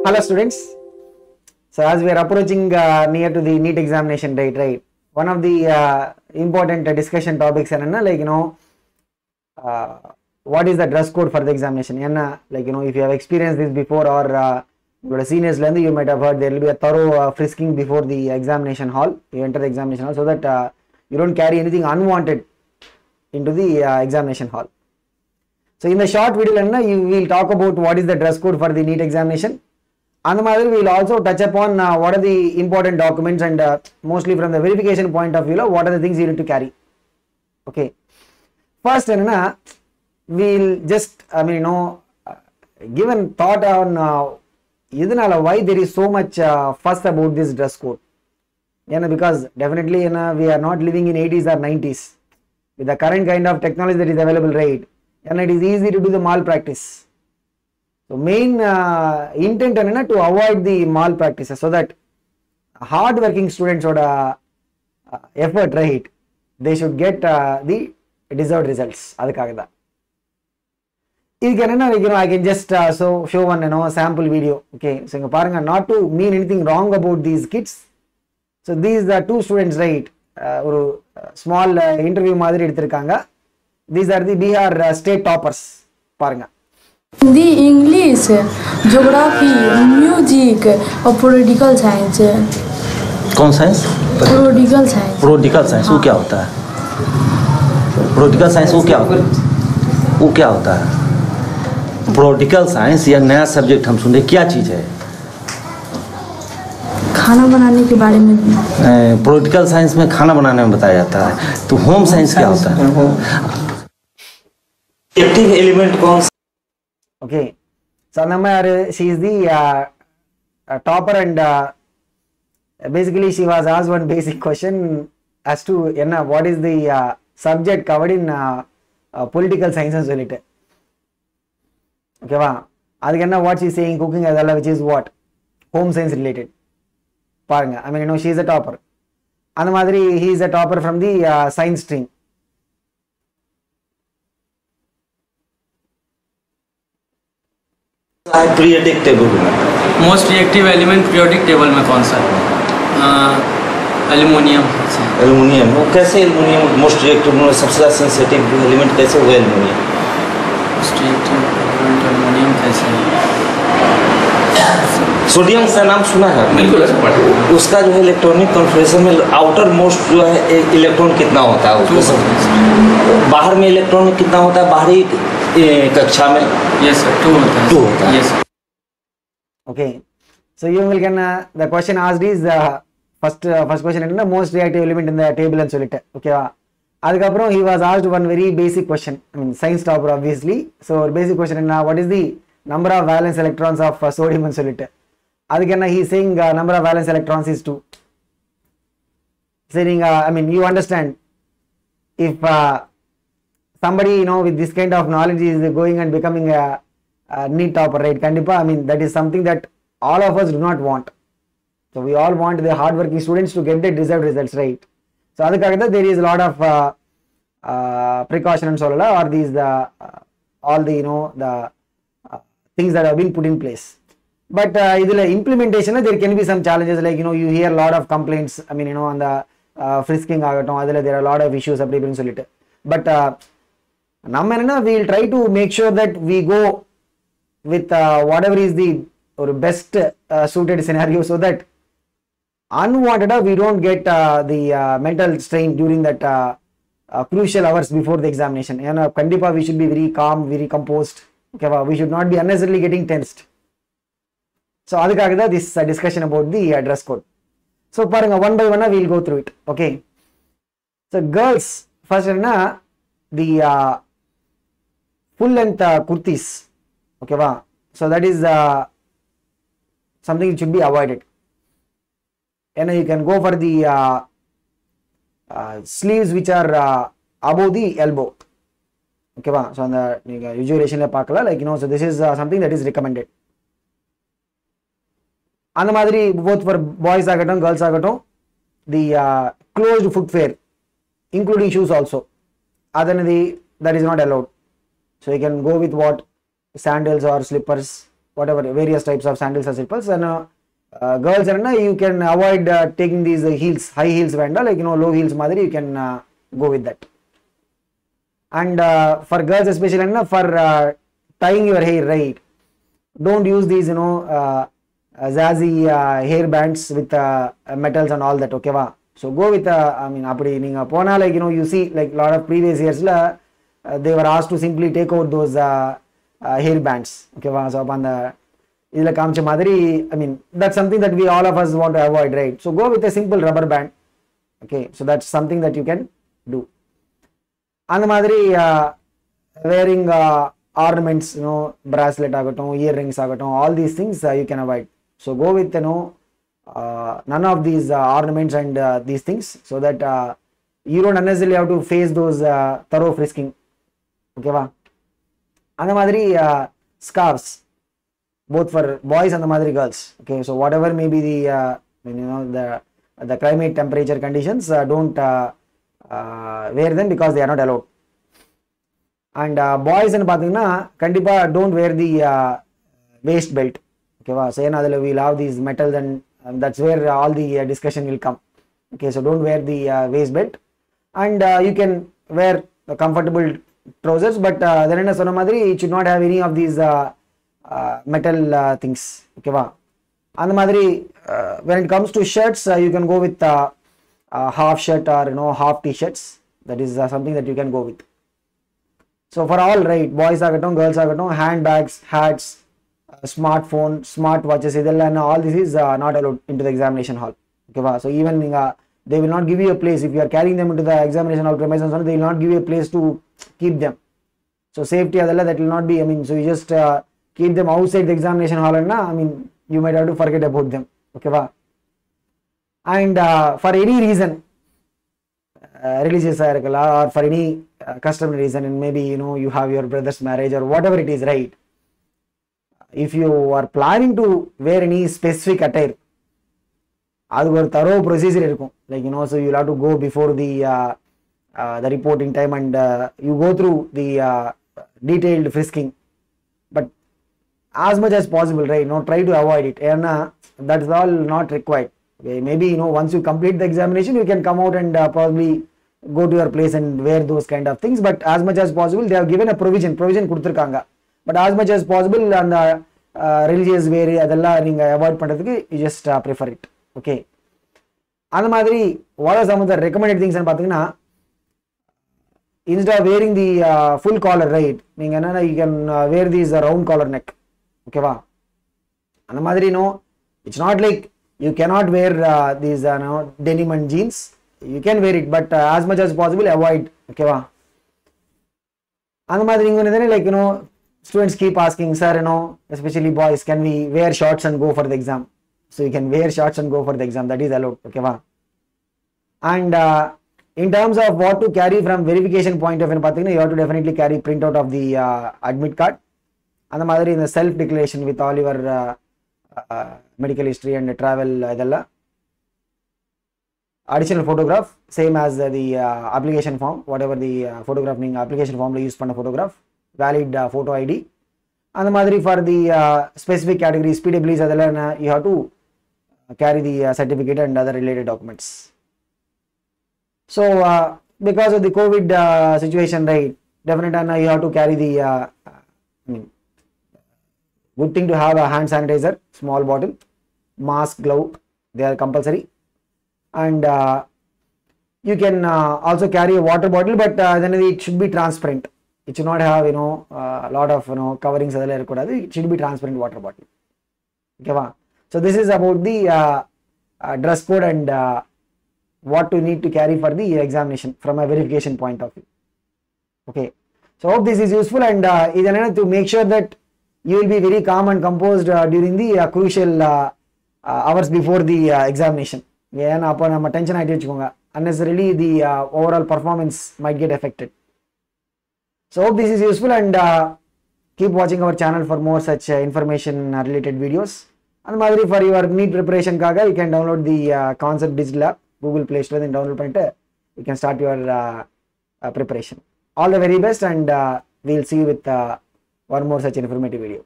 Hello students. So as we are approaching near to the NEET examination date, right? One of the important discussion topics and what is the dress code for the examination? If you have experienced this before or your seniors learn, you might have heard there will be a thorough frisking before the examination hall. You enter the examination hall so that you don't carry anything unwanted into the examination hall. So in the short video, you will talk about what is the dress code for the NEET examination. And we will also touch upon what are the important documents and mostly from the verification point of view, what are the things you need to carry. Okay. First, we'll just, give a thought on why there is so much fuss about this dress code. Because definitely we are not living in 80s or 90s. With the current kind of technology that is available, right? And it is easy to do the malpractice. So main intent to avoid the malpractices so that hard working students would effort, right? They should get the deserved results. I can just show one sample video. Okay, so not to mean anything wrong about these kids. So these are two students, right? Small interview madri eduthirukaanga. These are the Bihar state toppers. Paranga. Hindi, English, geography, music और political science. कौन science? Political science. Political science वो क्या होता है? Political science वो क्या होता है? पॉलिटिकल साइंस या नया सब्जेक्ट हम सुने, क्या चीज़ है? खाना बनाने के बारे में। पॉलिटिकल साइंस में खाना बनाने में बताया जाता है। तो होम साइंस क्या होता है? एक्टिव एलिमेंट कौन सा? Okay, so she is the topper and basically she was asked one basic question as to what is the subject covered in political sciences related. Okay, what she is saying, cooking which is what? Home science related. She is a topper. And he is a topper from the science stream. Periodic table में most reactive element periodic table में कौन सा है? Aluminium. Aluminium वो कैसे? Aluminium most reactive में सबसे ज़्यादा सेंसिटिव एलिमेंट कैसे हुआ? Aluminium most reactive element aluminium कैसे? सोडियम का नाम सुना है? बिल्कुल। उसका जो है इलेक्ट्रॉनिक कॉन्फिगरेशन में आउटर मोस्ट जो है इलेक्ट्रॉन कितना होता है उसमें? बाहर में इलेक्ट्रॉन कितना होता है बाहरी कक्षा में? यस सर, 2 होता है। 2 होता है। Yes. Okay, so you will get the question asked is first question most reactive element in the table and solid. Okay, adukaprom he was asked one very basic question. Science topper obviously. So basic question what is the number of valence electrons of sodium and solid? Adukana he is saying number of valence electrons is 2. Saying you understand if somebody with this kind of knowledge is going and becoming a NEET topper, right? Kandipa, that is something that all of us do not want. So we all want the hard-working students to get the deserved results, right? So adukagada there is a lot of precaution and so or these all the the things that have been put in place. But implementation there can be some challenges, like you hear a lot of complaints. On the frisking there are a lot of issues. But we will try to make sure that we go with whatever is the best suited scenario so that unwanted we don't get the mental strain during that crucial hours before the examination. Kandipa we should be very calm, very composed. Okay, we should not be unnecessarily getting tensed. So adukagada this discussion about the dress code. So paranga one by one we will go through it. Okay. So girls first the full length kurtis. Okay, so that is something that should be avoided. And you can go for the sleeves which are above the elbow. Okay, so on the usualization so this is something that is recommended. And both for boys agaton, girls agaton, the closed footwear, including shoes also. That is not allowed. So you can go with what? Sandals or slippers whatever various types of sandals or slippers, and girls and you can avoid taking these heels, high heels venda, like low heels madri you can go with that. And for girls especially for tying your hair, right, don't use these zazzy hair bands with metals and all that, okay va. So go with I mean apdi neenga pona, like you see like lot of previous years la they were asked to simply take out those hair bands, okay va. So upon the idla kaamcha madri, I mean that's something that we all of us want to avoid, right. So go with a simple rubber band, okay. So that's something that you can do. And the madri wearing ornaments, bracelet agatum, earrings agatum, all these things you can avoid. So go with none of these ornaments and these things, so that you don't unnecessarily have to face those thorough frisking, okay va. And the madri scarves, both for boys and the madri girls, okay. So whatever may be the the climate temperature conditions, don't wear them because they are not allowed. And boys and pathina kandipa don't wear the waist belt, okay va. So adala we'll have these metals, and that's where all the discussion will come, okay. So don't wear the waist belt, and you can wear the comfortable trousers, but then enna sonna madri it should not have any of these metal things, okay va. And madri when it comes to shirts, you can go with half shirt or half t-shirts. That is something that you can go with. So for all, right, boys agatum, girls agatum, handbags, hats, smartphone, smart watches, and all this is not allowed into the examination hall, okay va. So even they will not give you a place if you are carrying them into the examination hall premises, they will not give you a place to keep them. So safety adalla, that will not be, I mean, so you just keep them outside the examination hall, and I mean you might have to forget about them, okay va. And for any reason, religious or for any customary reason, and maybe you have your brother's marriage or whatever it is, right, if you are planning to wear any specific attire, adu or thorough procedure irukum, like so you'll have to go before the reporting time, and you go through the detailed frisking. But as much as possible, right, try to avoid it, and that's all not required. Okay, maybe once you complete the examination, you can come out and probably go to your place and wear those kind of things. But as much as possible, they have given a provision kuduthirukanga, but as much as possible and religious wear adella neenga avoid pandradhukku you just prefer it, okay. And madri what are some of the recommended things and pathina, instead of wearing the full collar, right, neenga enna you can wear these round collar neck, okay va. And madri it's not like you cannot wear these denim and jeans, you can wear it, but as much as possible avoid, okay va. And madri like students keep asking, sir, especially boys, can we wear shorts and go for the exam? So you can wear shorts and go for the exam, that is allowed, okay va. And in terms of what to carry from verification point of view, you have to definitely carry printout of the admit card, and the madri in the self declaration with all your medical history and travel idella. Additional photograph, same as the application form, whatever the photograph application form use panna photograph, valid photo ID. And the madri for the specific categories PWs adella you have to carry the certificate and other related documents. So because of the COVID situation, right, definitely you have to carry the good thing to have a hand sanitizer, small bottle, mask, glove, they are compulsory. And you can also carry a water bottle, but then it should be transparent. It should not have a lot of coverings. It should be transparent water bottle, okay va. So this is about the dress code and what you need to carry for the examination from a verification point of view, okay. So hope this is useful, and to make sure that you will be very calm and composed during the crucial hours before the examination. Yeah, tension unnecessarily the overall performance might get affected. So hope this is useful, and keep watching our channel for more such information related videos. And madri for your NEET preparation kaga, you can download the Concept Digital app, Google Play Store, then download pannite you can start your preparation. All the very best, and we'll see you with one more such informative video.